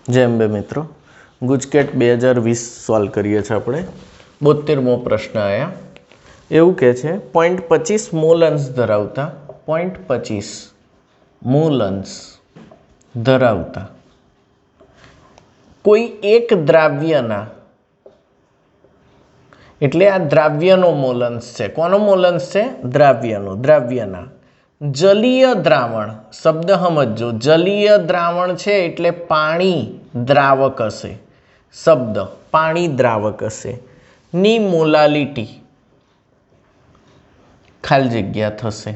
जय अंबे मित्रों, गुजकेट 2020 सॉल्व करिए छे आपणे। 72मो प्रश्न आया। एवुं कहे छे 0.25 मोल अंश धरावता 0.25 मोल अंश धरावता कोई एक द्राव्यना एटले आ द्राव्यनो मोल अंश छे। कोनो मोल अंश छे? द्राव्यनो, द्राव्यना जलीय द्रावण शब्द समझो। जलीय द्रावण छे एटले पाणी द्रावक हशे। शब्द पाणी द्रावक हशे नी मोलालिटी खाली जग्या थशे।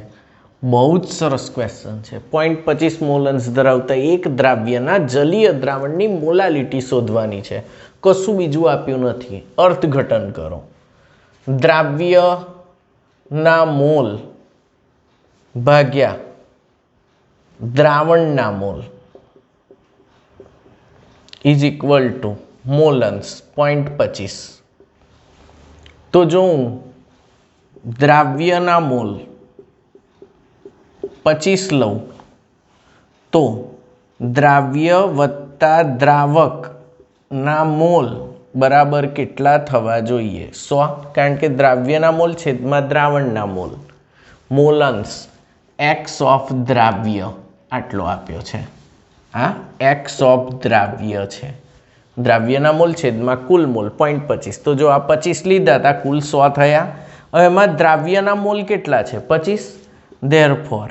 बहुत सरस क्वेश्चन है। 0.25 मोल अंश धरावता एक द्राव्यना जलीय द्रावणनी मोलालिटी शोधवानी छे। कशुं बीजुं आप्युं नथी। अर्थघटन करो। द्राव्यना मोल भाग्या द्रावणना मोल इज इक्वल टू मोल अंश 0.25। तो जो द्राव्यना मोल 25 लઉં तो द्राव्य वत्ता द्रावक ना मोल बराबर केटला थवा जोईए? 100। कारण के द्राव्यना मोल छेदमां द्रावणना मोल। मोल अंश एक्स ऑफ द्राव्य आटलो आप्यो छे। आ एक्स ऑफ द्राव्य छे। द्राव्यना मोल छेदमां कुल मोल 0.25। तो जो आ 25 लीधा था कुल 100 थया। हवे एमां द्राव्यना मोल केटला छे? 25। देयरफोर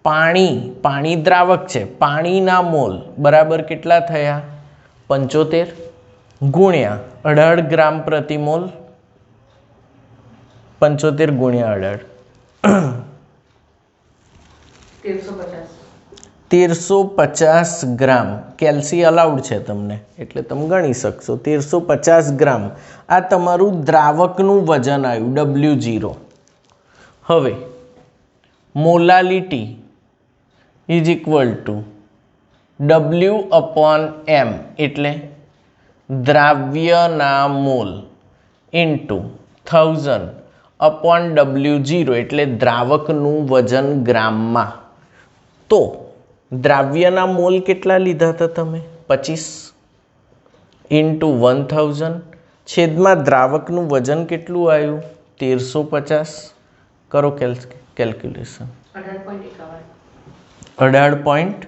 पाणी पाणी द्रावक छे। पाणीना मोल बराबर केटला थया? 75 गुण्या 18 ग्राम प्रति मोल। 75 गुण्या 18 1350 ग्राम। केल्सी अलाउड है तमने एटले तम गणी शकशो। 1350 ग्राम आ तमारू द्रावकनु वजन आव्युं W0। हवे molality is equal to W/M एटले द्राव्यना मोल इंटू 1000/W0 एटले द्रावकनु वजन ग्राम में। तो द्राव्यना मोल केटला लीधा था तमे? 25 इंटू 1000 छेदमां द्रावकनु वजन केटलुं आव्युं? 1350। करो केल्क्युलेशन। 18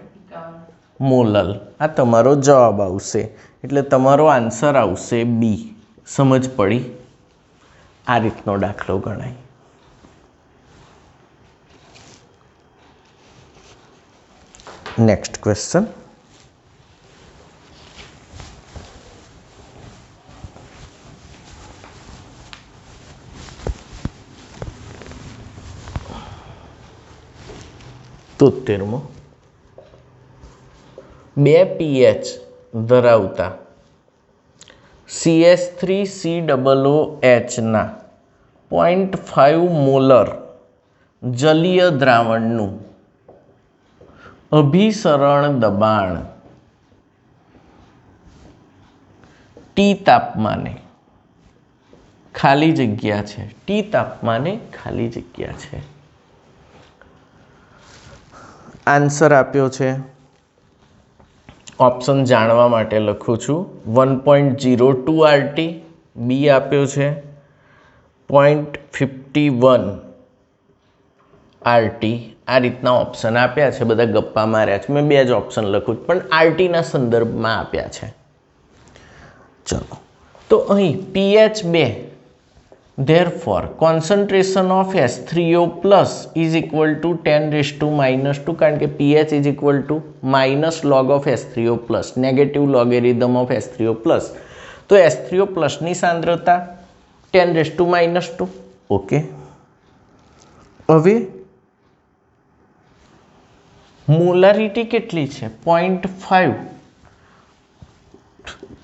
मोलल आ तमारो जवाब आवशे। एटले तमारो आंसर आवशे बी। समझ पड़ी? आ रीतनो दाखलो गणाय। Next question. तोतेरमो 2 pH धरावता CH3COOH ना 0.5 मोलर जलीय द्रावणनु अभिसरण दबाण T तापमाने खाली जग्या छे। T तापमाने खाली जग्या छे। आंसर आप्यो छे। ऑप्शन जाणवा माटे लखुं छुं। 1.02 RT बी आप्यो छे। 0.51 RT आ रीतना ऑप्शन आप्या छे। बधा गप्पा मार्या छे। मैं बे ज ऑप्शन लखुं पण RT ना संदर्भमां आप्या छे। चलो तो अहीं pH 2 therefore concentration of H3O plus is equal to 10⁻⁻²। कारण के pH is equal to minus log of H3O plus negative logarithm of H3O plus। तो H3O plus नी सांद्रता 10⁻²। ओके। हवे मोलारिटी केटली छे? 0.5।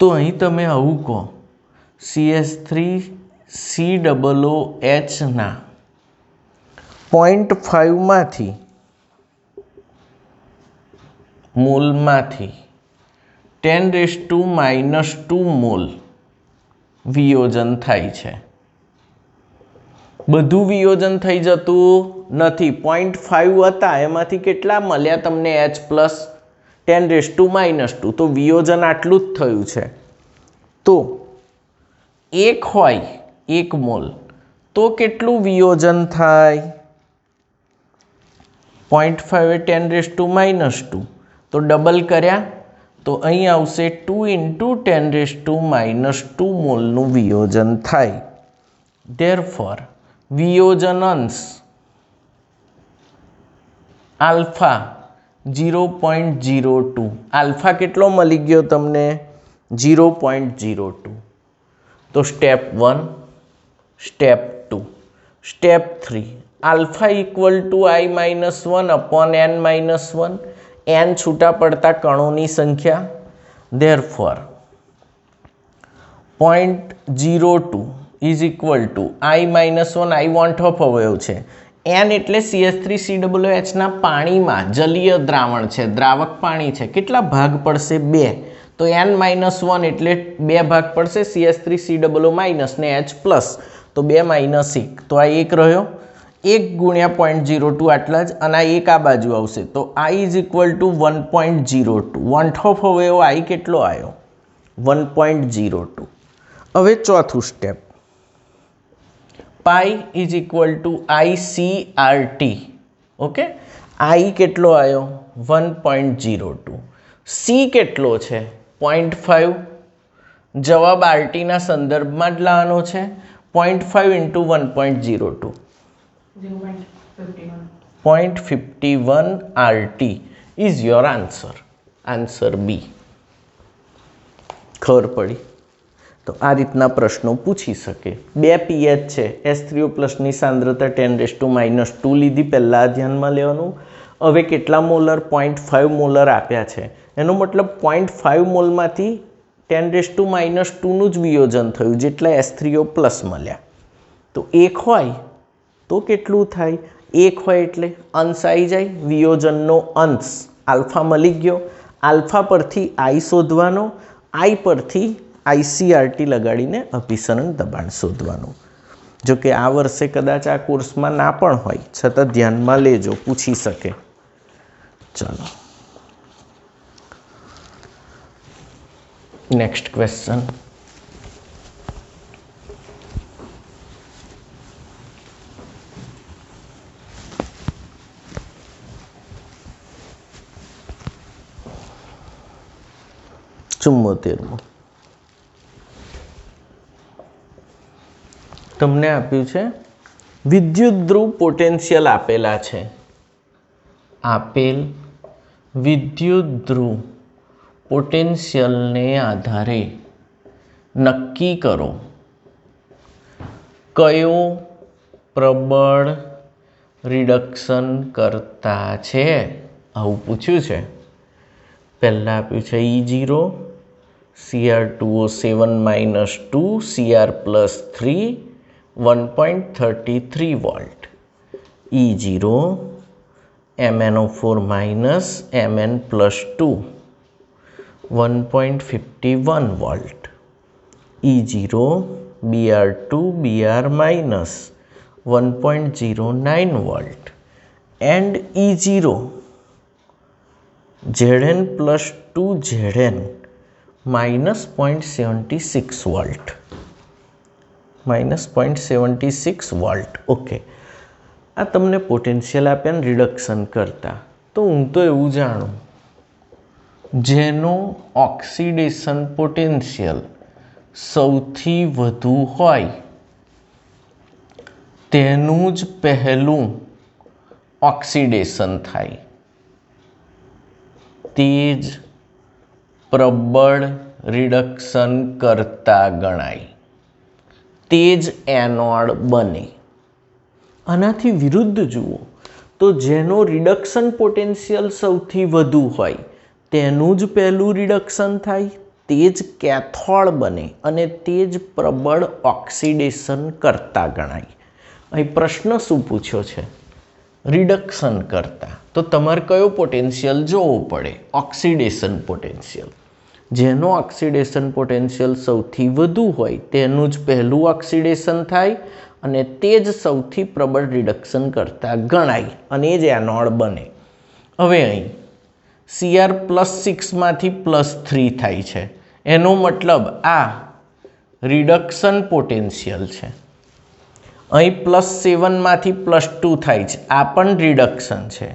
तो अहीं तमे आवुं कहो CH3COOH ना 0.5 मांथी मोल मांथी 10⁻² मोल वियोजन थाय छे। बधुं वियोजन थई जतुं नथी। 0.5 हता एमांथी केटला मळ्या तमने H+? 10⁻², તો વિયોજન આટલું જ થયું છે. તો 1 હોય 1 મોલ તો કેટલું વિયોજન થાય? 0.5 એ 10⁻², તો ડબલ કર્યા તો અહીં આવશે 2 × 10⁻² મોલનું વિયોજન થાય. ધેરફોર વિયોજન અંશ આલ્ફા 0.02. આલ્ફા કેટલો મળી ગયો તમને? 0.02. તો step 1, step 2, step 3, alpha = I-1/n-1, n છૂટા પડતા કણોની સંખ્યા. Therefore 0.02 = I-1, I want of અવયવ છે. n એટલે CH3COOH ના પાણીમાં જલીય દ્રાવણ છે, દ્રાવક પાણી છે. કેટલા ભાગ પડશે? 2. તો n-1 એટલે 2 ભાગ પડશે, CH3COO- ને H+, તો 2 - 1, તો આ 1 રહ્યો. 1 × 0.02 આટલા જ, અને આ 1 આ બાજુ આવશે, તો I = 1.02. વોન્ટ ઓફ અવયવ I કેટલો આવ્યો? 1.02. હવે ચોથું step, pi = ICRT. Okay, I કેટલો આવ્યો? 1.02. C કેટલો છે? 0.5. જવાબ RT ના સંદર્ભમાં જ લાવવાનો છે. 0.5 × 1.02 0.51 RT is your answer. Answer B. ખબર પડી? તો આ રીતના પ્રશ્નો પૂછી શકે. 2 pH છે, H3O+ ની સાંદ્રતા 10⁻² લીધી, પહેલાં ધ્યાનમાં લેવાનું. હવે કેટલા મોલર? 0.5 મોલર આપ્યા છે. એનો મતલબ 0.5 મોલમાંથી 10⁻²નું જ વિયોજન થયું, જેટલા H3O+ મળ્યા. તો 1 હોય તો કેટલું થાય? 1 હોય એટલે અંશ આવી જાય, વિયોજનનો અંશ આલ્ફા મળી ગયો. આલ્ફા પરથી I શોધવાનો, I પરથી ICRT લગાડીને અભિસરણ દબાણ શોધવાનું. જો કે આ વર્ષે કદાચ આ કોર્સમાં ના પણ હોય, છતાં ધ્યાનમાં લેજો, પૂછી શકે. ચલો નેક્સ્ટ ક્વેશ્ચન. તમને આપ્યું છે વિદ્યુત ધ્રુવ પોટેન્શિયલ આપેલા છે. આપેલ વિદ્યુત ધ્રુવ પોટેન્શિયલને આધારે નક્કી કરો કયો પ્રબળ રિડક્શન કરતા છે. આવું પૂછ્યું છે. પહેલાં આપ્યું છે E0 Cr2O7 - 2 Cr+3 1.33 volt, E0 MnO4 - Mn+2 1.51 volt, E0 Br2 Br- 1.09 volt and E0 Zn+2 Zn -0.76 volt, -0.76 volt. Okay, આ તમને પોટેન્શિયલ આપ્યા ને રિડક્શન કરતા. તો હું તો એવું જાણું, જેનો ઓક્સિડેશન પોટેન્શિયલ સૌથી વધુ હોય તેનું જ પહેલું ઓક્સિડેશન થાય, તે જ પ્રબળ રિડક્શન કરતા ગણાય, તે જ એનોડ બને. આનાથી વિરુદ્ધ જુઓ તો જેનો રિડક્શન પોટેન્શિયલ સૌથી વધુ હોય તેનું જ પહેલું રિડક્શન થાય, તે જ કેથોડ બને અને તે જ પ્રબળ ઓક્સિડેશન કરતા ગણાય. અહીં પ્રશ્ન શું પૂછ્યો છે? રિડક્શન કરતા. તો તમારે કયો પોટેન્શિયલ જોવો પડે? Oxidation potential. જેનો ઓક્સિડેશન પોટેન્શિયલ સૌથી વધુ હોય તેનું જ પહેલું ઓક્સિડેશન થાય અને તે જ સૌથી પ્રબળ રિડક્શન કરતા ગણાય અને એ જ એનોડ બને. હવે અહીં Cr+6 માંથી +3 થાય છે, એનો મતલબ આ રિડક્શન પોટેન્શિયલ છે. અહીં +7 માંથી +2 થાય છે, આ પણ રિડક્શન છે,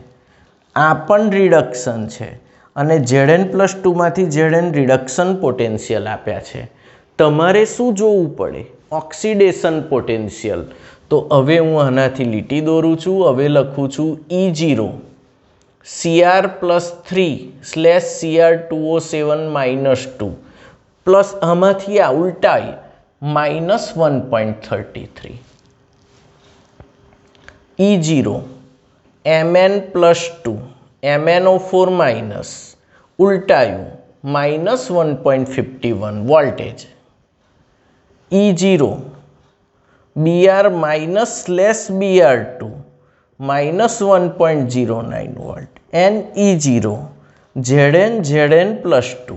આ પણ રિડક્શન છે, અને Zn+2 માંથી Zn રિડક્શન પોટેન્શિયલ આપ્યા છે. તમારે શું જોવું પડે? Oxidation potential. તો હવે હું આનાથી લીટી દોરું છું. હવે લખું છું E0 Cr+3/Cr2O7-2 પ્લસ આમાંથી આ ઉલટાઈ -1.33 E0 Mn+2 MnO4- ઉલટાયું -1.51 voltage. E0 Br-Br2 -1.09 volt. and E0 Zn+2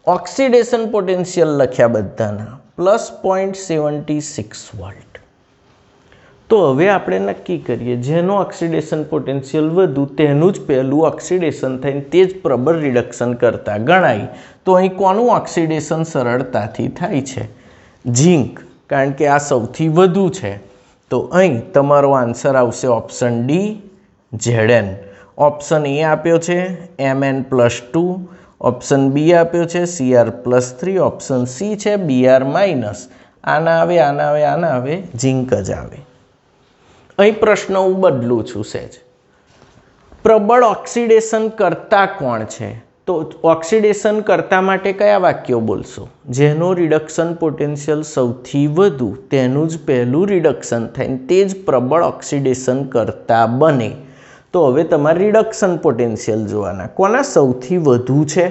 oxidation potential લખ્યા બધાના +0.76 વોલ્ટ. તો હવે આપણે નક્કી કરીએ, જેનો ઓક્સિડેશન પોટેન્શિયલ વધુ તેનું જ પહેલું ઓક્સિડેશન થઈને તે જ પ્રબળ રિડક્શન કરતા ગણાય. તો અહીં કોનું ઓક્સિડેશન સરળતાથી થાય છે? ઝીંક, કારણ કે આ સૌથી વધુ છે. તો અહીં તમારો આન્સર આવશે option D Zn. Option A આપ્યો છે Mn+2, ઓપ્શન બી આપ્યો છે Cr+3, ઓપ્શન સી છે Br-. આના આવે, આના આવે, આના આવે, ઝીંક જ આવે. અહીં પ્રશ્ન હું બદલું છું સહેજ. પ્રબળ ઓક્સિડેશન કરતા કોણ છે? તો ઓક્સિડેશન કરતા માટે કયા વાક્યો બોલશો? જેનો રિડક્શન પોટેન્શિયલ સૌથી વધુ તેનું જ પહેલું રિડક્શન થાય તે જ પ્રબળ ઓક્સિડેશન કરતા બને. તો હવે તમારે રિડક્શન પોટેન્શિયલ જોવાના. કોના સૌથી વધુ છે?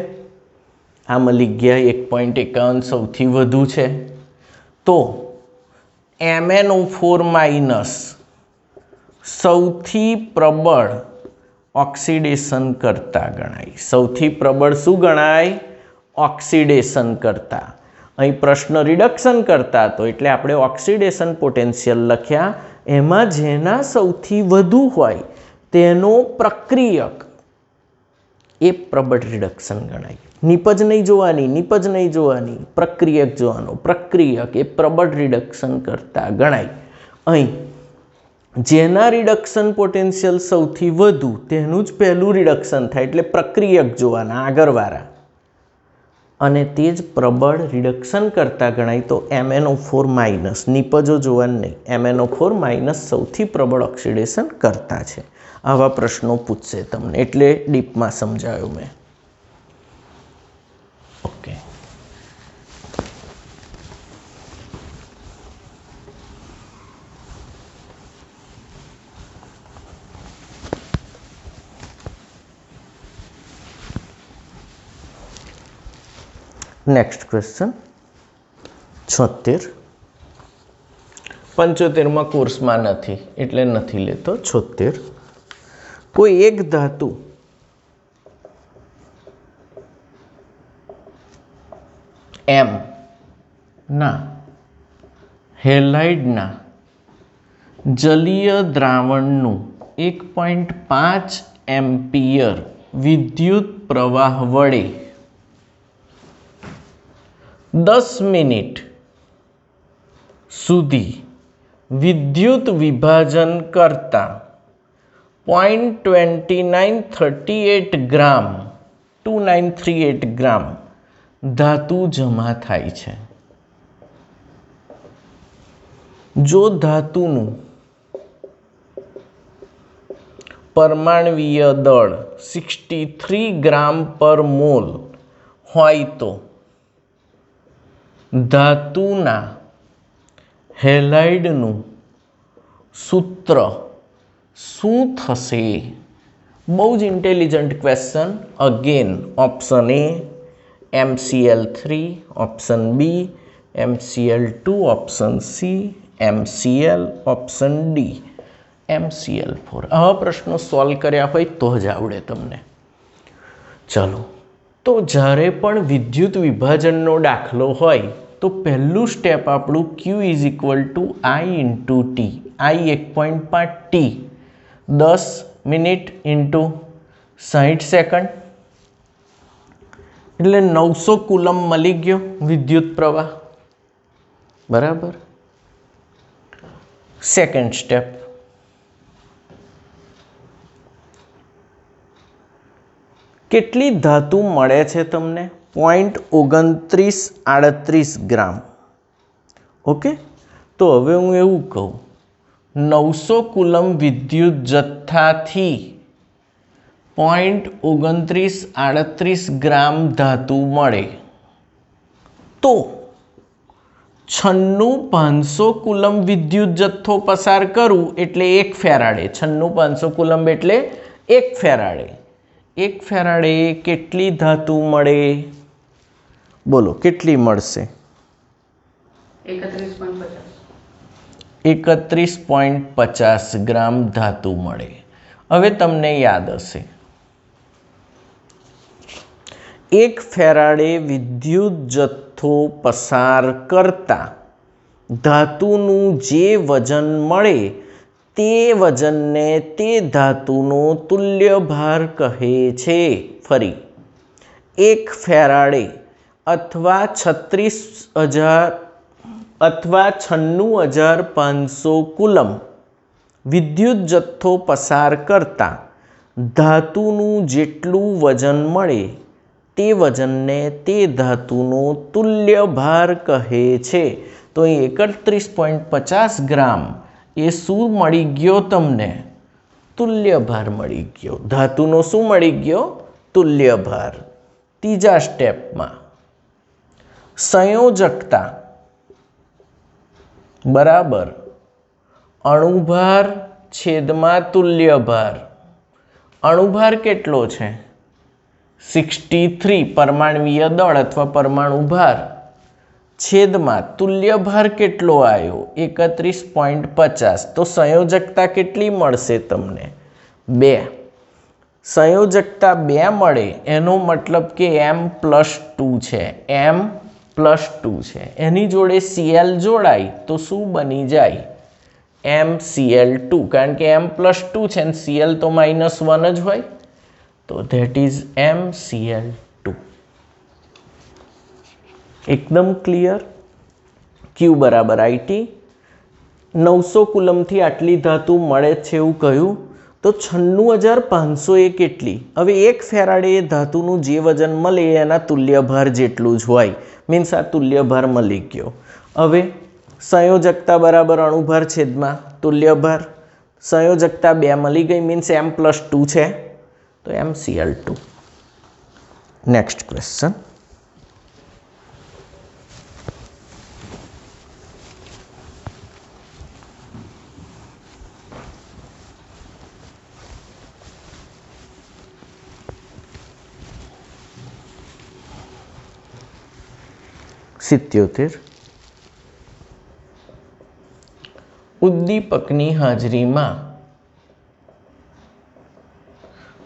આ મળી ગયા 1.51 સૌથી વધુ છે. તો MnO4- સૌથી પ્રબળ ઓક્સિડેશન કરતા ગણાય. સૌથી પ્રબળ શું ગણાય? ઓક્સિડેશન કરતા. અહીં પ્રશ્ન રિડક્શન કરતા હતો એટલે આપણે ઓક્સિડેશન પોટેન્શિયલ લખ્યા. એમાં જેના સૌથી વધુ હોય તેનો પ્રક્રિયક એ પ્રબળ રિડક્શન ગણાય. નિપજ નહીં જોવાની, નિપજ નહીં જોવાની, પ્રક્રિયક જોવાનો. પ્રક્રિયક એ પ્રબળ રિડક્શન કરતા ગણાય. અહીં જેના રિડક્શન પોટેન્શિયલ સૌથી વધુ તેનું જ પહેલું રિડક્શન થાય એટલે પ્રક્રિયક જોવાના આગળવાળા, અને તે જ પ્રબળ રિડક્શન કરતા ગણાય. તો MnO4-, નિપજો જોવાનું નહીં, MnO4- સૌથી પ્રબળ ઓક્સિડેશન કરતા છે. આવા પ્રશ્નો પૂછશે તમને, એટલે ડીપમાં સમજાવ્યું મેં. Okay, next question 76. 75માં કોર્સમાં નથી એટલે નથી લેતો. 76. કોઈ એક ધાતુ M ના હેલાઇડના જલીય દ્રાવણનું 1.5 એમ્પિયર વિદ્યુત પ્રવાહ વડે 10 મિનિટ સુધી વિદ્યુત વિભાજન કરતા 0.2938 ગ્રામ 2938 ગ્રામ ધાતુ જમા થાય છે. જો ધાતુનું પરમાણવીય દળ 63 ગ્રામ/મોલ હોય તો ધાતુના હેલાઇડનું સૂત્ર શું થશે? બહુ જ intelligent question. Again option A MCl3, option B MCl2, option C MCl, option D MCl4. આવા પ્રશ્નો સોલ્વ કર્યા હોય તો જ આવડે તમને. ચલો, તો જ્યારે પણ વિદ્યુત વિભાજનનો દાખલો હોય તો પહેલું સ્ટેપ આપણું Q = I × T. I 1.5 T 10 minute × 60 second. એટલે 900 કુલમ મળી ગયો વિદ્યુત પ્રવાહ, બરાબર. સેકન્ડ સ્ટેપ, કેટલી ધાતુ મળે છે તમને? 0.2938 ગ્રામ. ઓકે, તો હવે હું એવું કહું, 900 કુલમ વિદ્યુત જથ્થાથી 0.2938 ગ્રામ ધાતુ મળે તો 96500 કુલમ વિદ્યુત જથ્થો પસાર કરું એટલે 1 ફેરાડે. 96500 કુલમ એટલે 1 ફેરાડે. 1 ફેરાડે કેટલી ધાતુ મળે? બોલો કેટલી મળશે? 31.50 ગ્રામ ધાતુ મળે. હવે તમને યાદ હશે, 1 ફેરાડે વિદ્યુત જથ્થો પસાર કરતા ધાતુનું જે વજન મળે તે વજનને તે ધાતુનો તુલ્ય ભાર કહે છે. ફરી 1 ફેરાડે અથવા 96500 કુલમ વિદ્યુત જથ્થો પસાર કરતા ધાતુનું જેટલું વજન મળે તે વજનને તે ધાતુનો તુલ્ય ભાર કહે છે. તો અહીં 31.50 ગ્રામ એ શું મળી ગયો તમને? તુલ્ય ભાર મળી ગયો. ધાતુનો શું મળી ગયો? તુલ્ય ભાર. ત્રીજા સ્ટેપમાં સંયોજકતા બરાબર અણુભાર છેદમાં તુલ્ય ભાર. અણુભાર કેટલો છે? 63 પરમાણ્વીય દળ અથવા પરમાણુ ભાર છેદમાં તુલ્ય ભાર કેટલો આવ્યો? 31.50. તો સંયોજકતા કેટલી મળશે તમને? 2. સંયોજકતા 2 મળે એનો મતલબ કે M+2 છે. M+2 છે. એની જોડે Cl જોડાય તો શું બની જાય? MCl2. કારણ કે M+2 છે અને Cl તો -1 જ હોય, તો ધેટ ઇઝ MCl2. એકદમ ક્લિયર. Q બરાબર IT. 900 કુલમથી આટલી ધાતુ મળે છે એવું કહ્યું, તો 96500 એ કેટલી? હવે 1 ફેરાડે એ ધાતુનું જે વજન મળે એના તુલ્ય ભાર જેટલું જ હોય. મીન્સ આ તુલ્ય ભાર મળી ગયો. હવે સંયોજકતા બરાબર અણુભાર છેદમાં તુલ્ય ભાર. સંયોજકતા 2 મળી ગઈ, મીન્સ M+2 છે, તો MCl2. Next question. ઉદ્દીપકની હાજરીમાં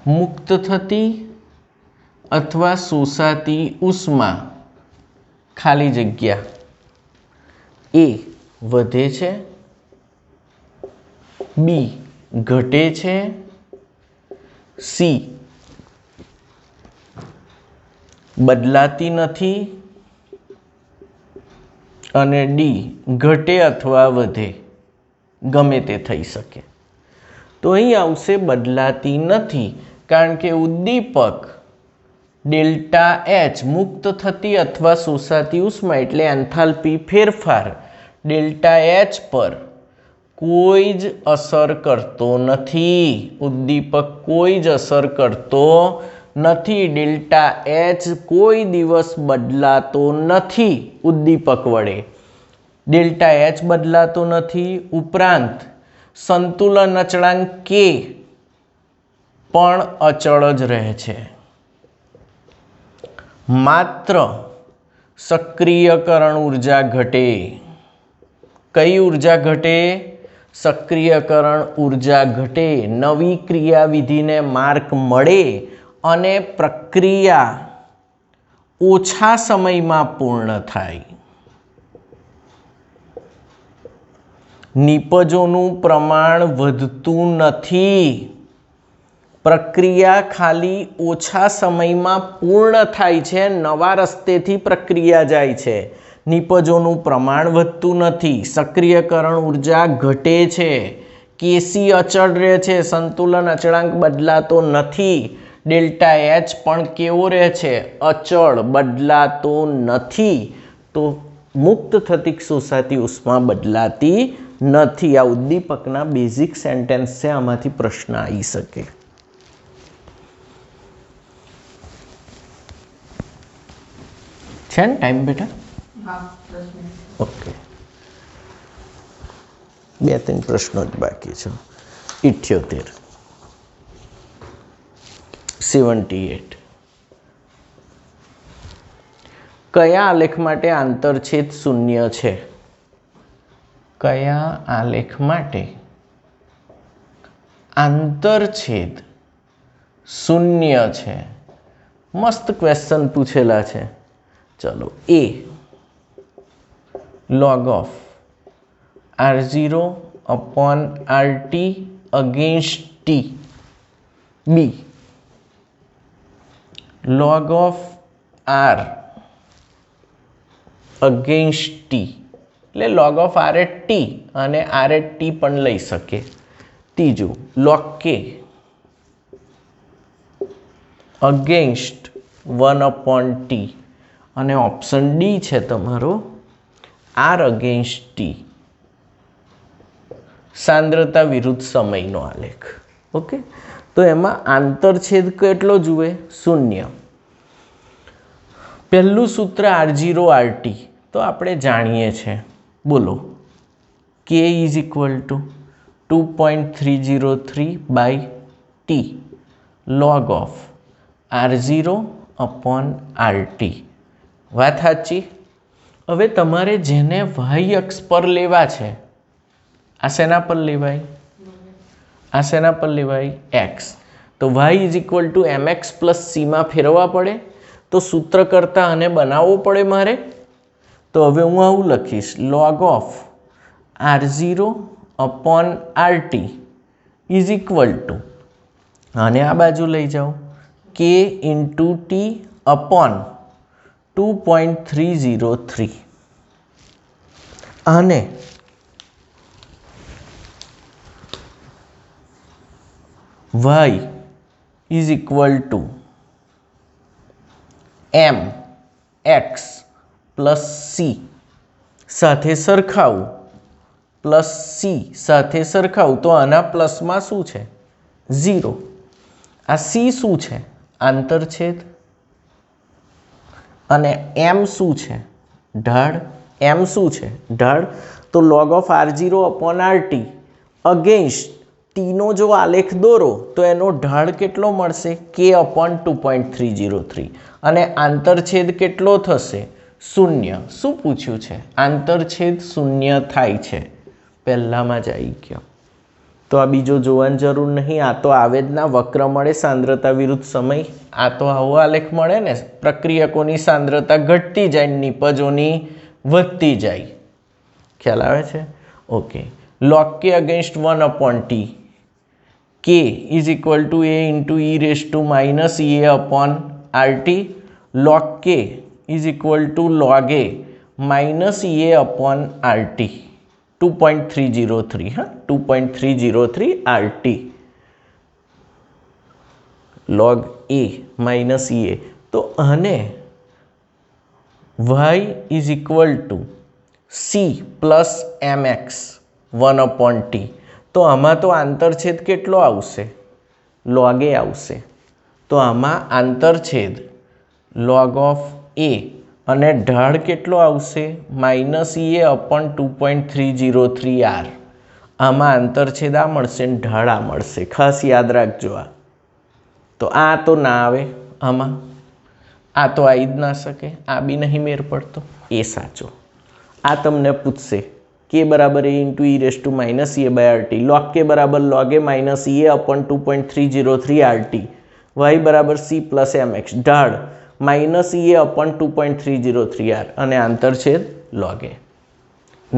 મુક્ત થતી અથવા શોષાતી ઉષ્મા ખાલી જગ્યા A વધે છે, B ઘટે છે, C બદલાતી નથી અને D ઘટે અથવા વધે, ગમે તે થઈ શકે. તો અહીં આવશે બદલાતી નથી, કારણ કે ઉદ્દીપક ડેલ્ટા H મુક્ત થતી અથવા શોષાતી ઉષ્મા એટલે એન્થાલ્પી ફેરફાર ડેલ્ટા H પર કોઈ જ અસર કરતો નથી. ઉદ્દીપક કોઈ જ અસર કરતો નથી. ડેલ્ટા H કોઈ દિવસ બદલાતો નથી ઉદ્દીપક વડે. ડેલ્ટા H બદલાતો નથી, ઉપરાંત સંતુલન અચળાંક K પણ અચળ જ રહે છે. માત્ર સક્રિયકરણ ઉર્જા ઘટે. કઈ ઉર્જા ઘટે? સક્રિયકરણ ઉર્જા ઘટે. નવી ક્રિયાવિધિને માર્ગ મળે અને પ્રક્રિયા ઓછા સમયમાં પૂર્ણ થાય. નિપજોનું પ્રમાણ વધતું નથી, પ્રક્રિયા ખાલી ઓછા સમયમાં પૂર્ણ થાય છે, નવા રસ્તેથી પ્રક્રિયા જાય છે, નિપજોનું પ્રમાણ વધતું નથી, સક્રિયકરણ ઉર્જા ઘટે છે, કેસી અચળ રહે છે, સંતુલન અચળાંક બદલાતો નથી, ડેલ્ટા એચ પણ કેવો રહે છે? અચળ, બદલાતો નથી. તો મુક્ત થતી શોષાતી ઉષ્મા બદલાતી નથી. આ ઉદ્દીપકના બેઝિક સેન્ટેન્સ છે, આમાંથી પ્રશ્ન આવી શકે. છે ને ટાઈમ બેટા? ઓકે, 2-3 પ્રશ્નો જ બાકી છે. 78 78 કયા આલેખ માટે આંતરછેદ શૂન્ય છે? કયા આલેખ માટે આંતરછેદ શૂન્ય છે? મસ્ત ક્વેશ્ચન પૂછેલા છે. ચલો, એ log of r0 upon rt against t, b log of r against t, એટલે log of r at t અને r at t પણ લઈ શકે. ત્રીજું log k against 1 upon t, અને ઓપ્શન ડી છે તમારો r against t, સાંદ્રતા વિરુદ્ધ સમયનો આલેખ. ઓકે, તો એમાં આંતરછેદ કેટલો જુએ? શૂન્ય. પહેલું સૂત્ર r0 rt તો આપણે જાણીએ છીએ. બોલો, k is equal to 2.303 by t log of r0 upon rt. વાત સાચી. હવે તમારે જેને y અક્ષ પર લેવા છે, આ શેના પર લેવાય? આ શેના પર લેવાય? x. તો y is equal to mx plus સીમાં ફેરવવા પડે. તો સૂત્ર કરતાં આને બનાવવો પડે મારે. તો હવે હું આવું લખીશ, log of r0 upon rt is equal two, આને આ બાજુ લઈ જાઓ, k ઇન્ટુ ટી અપોન 2.303, અને y is equal to m x plus c સાથે સરખાવું, પ્લસ સી સાથે સરખાવું. તો આના પ્લસમાં શું છે? 0. આ સી શું છે? આંતરછેદ. અને એમ શું છે? ઢાળ. એમ શું છે? ઢાળ. તો log of r0 upon rt against ટીનો જો આલેખ દોરો તો એનો ઢાળ કેટલો મળશે? k upon 2.303. અને આંતરછેદ કેટલો થશે? શૂન્ય. શું પૂછ્યું છે? આંતરછેદ શૂન્ય થાય છે. પહેલામાં જ આવી ગયો. તો આ બીજો જોવાની જરૂર નહીં. આ તો આવેદના વક્ર મળે સાંદ્રતા વિરુદ્ધ સમય. આ તો આવો આલેખ મળે ને, પ્રક્રિયકોની સાંદ્રતા ઘટતી જાય, નિપજોની વધતી જાય. ખ્યાલ આવે છે? Okay. log k against 1 upon T, k is equal two a into e raise to minus e upon rt. log k is equal two log a minus e upon rt. 2.303, હા, 2.303 rt log a minus e. તો આને y is equal two c plus mx 1 upon t. તો આમાં તો આંતરછેદ કેટલો આવશે? log a આવશે. તો આમાં આંતરછેદ log ઓફ a અને ઢાળ કેટલો આવશે? Minus e upon 2.303 r. આમાં આંતરછેદ આ મળશે ને ઢાળ આ મળશે. ખાસ યાદ રાખજો. આ તો આ તો ના આવે આમાં, આ તો આવી જ ના શકે, આ બી નહીં મેર પડતો. એ સાચો. આ તમને પૂછશે k બરાબર a into e raise to minus e by rt, log k બરાબર log a minus e upon 2.303 rt, y બરાબર c પ્લસ mx, ઢાળ માઇનસ e અપોન 2.303 r, અને આંતરછેદ log a.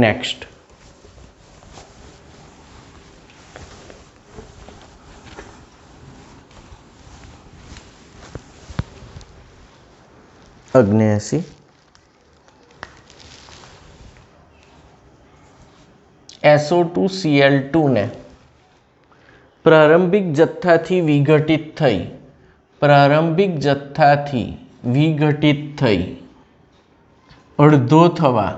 નેક્સ્ટ. 79 SO2Cl2 ને પ્રારંભિક જથ્થાથી વિઘટિત થઈ અડધો થવા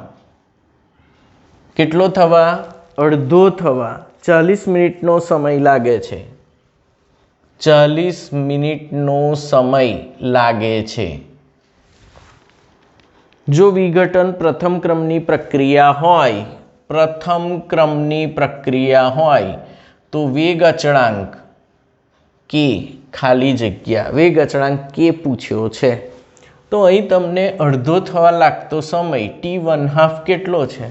કેટલો થવા અડધો થવા 40 મિનિટનો સમય લાગે છે 40 મિનિટનો સમય લાગે છે જો વિઘટન પ્રથમ ક્રમની પ્રક્રિયા હોય તો વેગ અચળાંક કે ખાલી જગ્યા વેગ અચળાંક કે પૂછ્યો છે તો અહીં તમને અડધો થવા લાગતો સમય t1/2 કેટલો છે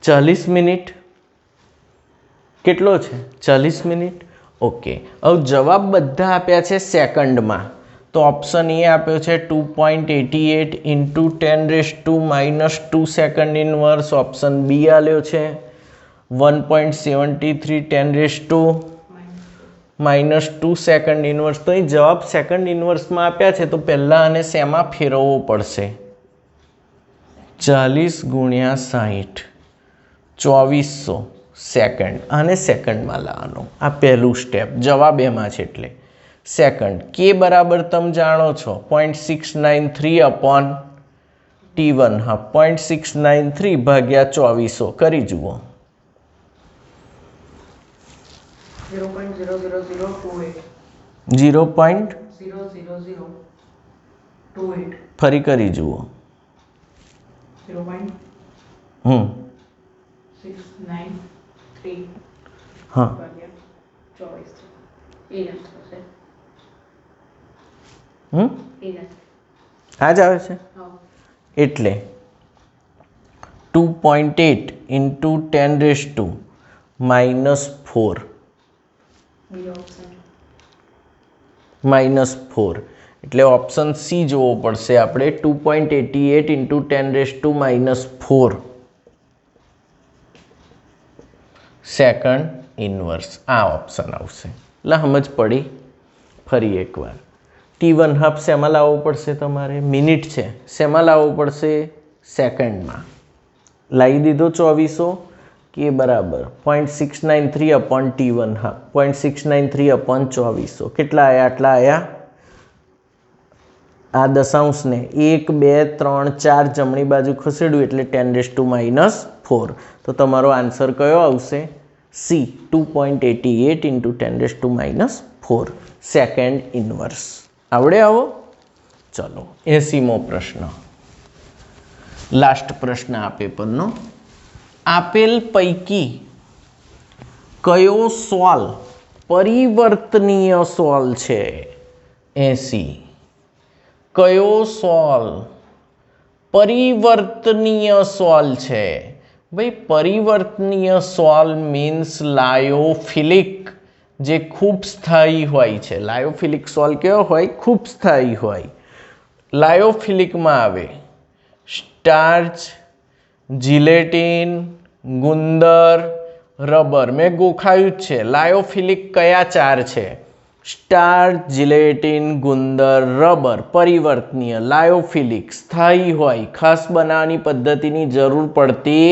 40 મિનિટ કેટલો છે 40 મિનિટ ઓકે હવે જવાબ બધા આપ્યા છે સેકન્ડમાં તો ઓપ્શન એ આપ્યો છે 2.88 × 10⁻² સેકન્ડ ઇનવર્સ ઓપ્શન બી આલ્યો છે 1.73 10⁻² સેકન્ડ ઇનવર્સ તો અહીં જવાબ સેકન્ડ ઇનવર્સમાં આપ્યા છે તો પહેલાં આને શેમાં ફેરવવો પડશે 40 × 60 2400 સેકન્ડ આને સેકન્ડમાં લાવવાનો આ પહેલું સ્ટેપ જવાબ એમાં છે એટલે સેકન્ડ કે બરાબર તમે જાણો છો 0.693 t1/2 0.693 ભાગ્યા 2400 કરી જુઓ 0.00028 ફરી કરી જુઓ 0.693 હા આ જ આવે છે એટલે 2.8 × 10⁻⁴ -4 એટલે ઓપ્શન સી જોવો પડશે આપણે 2.88 × 10⁻⁴ સેકન્ડ ઇનવર્સ આ ઓપ્શન આવશે એટલે સમજ પડી ફરી એકવાર t1/2 શેમાં લાવવો પડશે તમારે મિનિટ છે શેમાં લાવવો પડશે સેકન્ડમાં લાવી દીધો 2400 કે બરાબર 0.693 / t1/2 0.693 / 2400 કેટલા આવ્યા આટલા આવ્યા આ દશાંશને 1 2 3 4 જમણી બાજુ ખસેડ્યું એટલે 10⁻⁴ તો તમારો આન્સર કયો આવશે સી 2.88 × 10⁻⁴ સેકન્ડ ઇનવર્સ આવડે આવો ચલો 80મો પ્રશ્ન લાસ્ટ પ્રશ્ન આ પેપરનો આપેલ પૈકી કયો સોલ પરિવર્તનીય સોલ છે 80 કયો સોલ પરિવર્તનીય સોલ છે ભાઈ પરિવર્તનીય સોલ મીન્સ લાયોફિલિક જે ખૂબ સ્થાયી હોય છે લાયોફિલિક સોલ કેવો હોય ખૂબ સ્થાયી હોય લાયોફિલિકમાં આવે સ્ટાર્ચ જિલેટિન ગુંદર રબર મેં ગોખાયું જ છે લાયોફિલિક કયા ચાર છે સ્ટાર્ચ જિલેટિન ગુંદર રબર પરિવર્તનીય લાયોફિલિક સ્થાયી હોય ખાસ બનાવવાની પદ્ધતિની જરૂર પડતી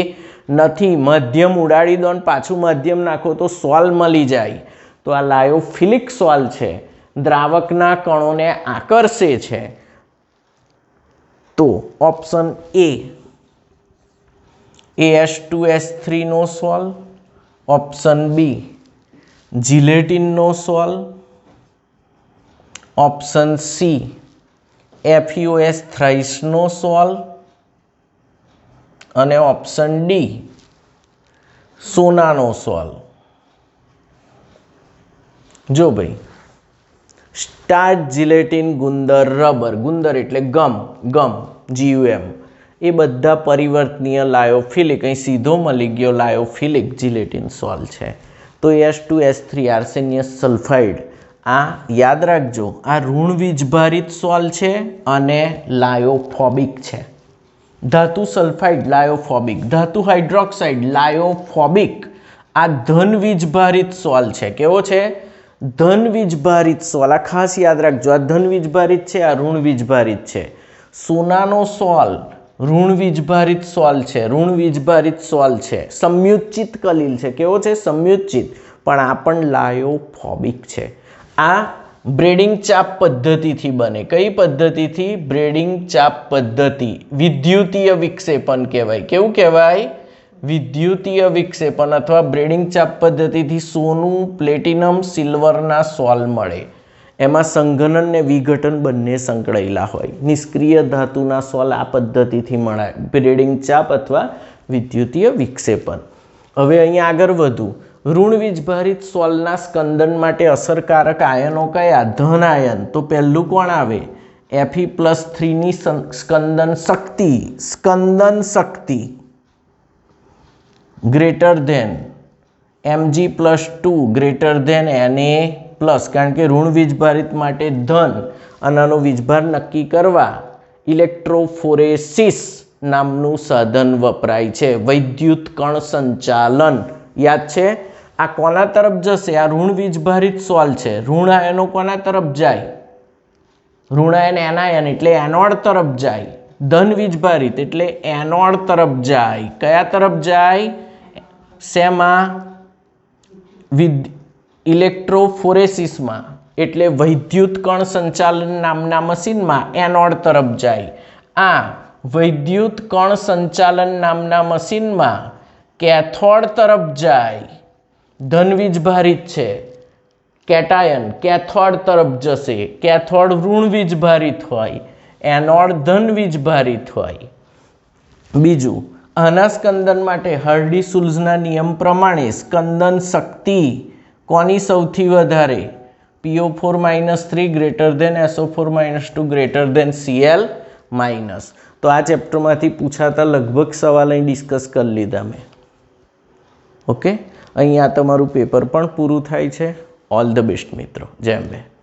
નથી મધ્યમ ઉડાડી દો ને પાછું મધ્યમ નાખો તો સોલ મળી જાય તો આ લાયોફિલિક સોલ છે દ્રાવકના કણોને આકર્ષે છે તો ઓપ્શન એ AS2S3 નો સોલ ઓપ્શન બી જિલેટિનનો સોલ ઓપ્શન સી FeOS થ્રાઇસનો સોલ અને ઓપ્શન ડી સોનાનો સોલ જો ભાઈ સ્ટાર્ચ જિલેટિન ગુંદર રબર ગુંદર એટલે ગમ GUM એ બધા પરિવર્તનીય લાયોફિલિક અહીં સીધો મળી ગયો લાયોફિલિક જિલેટિન સોલ છે તો H2S3 આર્સેનિયસ સલ્ફાઇડ આ યાદ રાખજો આ ઋણ વીજભારિત સોલ છે અને લાયોફોબિક છે ધાતુ સલ્ફાઇડ લાયોફોબિક ધાતુ હાઇડ્રોક્સાઇડ લાયોફોબિક આ ધન વીજભારિત સોલ છે કેવો છે ધન વીજભારિત સોલ આ ખાસ યાદ રાખજો આ ધન વીજભારિત છે આ ઋણ વીજભારિત છે સોનાનો સોલ ઋણ વીજભારિત સોલ છે, ઋણ વીજભારિત સોલ છે, સંયુજિત કલીલ છે. કેવો છે? સંયુજિત. પણ આ પણ લાયોફોબિક છે. આ બ્રેડિંગ ચાપ પદ્ધતિથી બને. કઈ પદ્ધતિથી? બ્રેડિંગ ચાપ પદ્ધતિ. વિદ્યુતીય વિક્ષેપણ કહેવાય. કેવું કહેવાય? વિદ્યુતીય વિક્ષેપણ અથવા બ્રેડિંગ ચાપ પદ્ધતિથી સોનું, પ્લેટિનમ, સિલ્વરના સોલ મળે. એમાં સંઘનન ને વિઘટન બંને સંકળાયેલા હોય. નિષ્ક્રિય ધાતુના સોલ આ પદ્ધતિથી મળે. બ્રેડિંગ ચાપ અથવા વિદ્યુતીય વિક્ષેપણ. હવે અહીંયા આગળ વધુ. ઋણ વીજભારિત સોલના સ્કંદન માટે અસરકારક આયનો કયા? ધન આયન. તો પહેલું કોણ આવે? Fe+3ની સ્કંદન શક્તિ greater than Mg+2 greater than Na+. કારણ કે ઋણ વીજભારિત માટે ધન અને આનો વીજભાર નક્કી કરવા ઇલેક્ટ્રોફોરેસિસ નામનું સાધન વપરાય છે. વૈદ્યુત કણ સંચાલન. યાદ છે? આ કોના તરફ જશે? આ ઋણ વીજભારિત સોલ છે. ઋણ આયનો કોના તરફ જાય? ઋણ આયન એનાયન એટલે એનોડ તરફ જાય. ધન વીજભારિત એટલે એનોડ તરફ જાય. કયા તરફ જાય? શેમાં? ઇલેક્ટ્રોફોરેસિસમાં એટલે વૈદ્યુત કણ સંચાલન નામના મશીનમાં એનોડ તરફ જાય. આ વૈદ્યુત કણ સંચાલન નામના મશીનમાં કેથોડ તરફ જાય. ધન વીજભારિત છે. કેટાયન કેથોડ તરફ જશે. કેથોડ ઋણ વીજભારિત હોય, એનોડ ધન વીજભારિત હોય. બીજું, આના સ્કંદન માટે હર્ડી-સુલ્ઝના નિયમ પ્રમાણે સ્કંદન શક્તિ કોની સૌથી વધારે? PO4-3 greater than SO4-2 greater than Cl-. તો આ ચેપ્ટરમાંથી પૂછાતા લગભગ સવાલ અહીં ડિસ્કસ કરી લીધા મેં. ઓકે, અહીંયા તમારું પેપર પણ પૂરું થાય છે. ઓલ ધ બેસ્ટ મિત્રો. જય અંબે.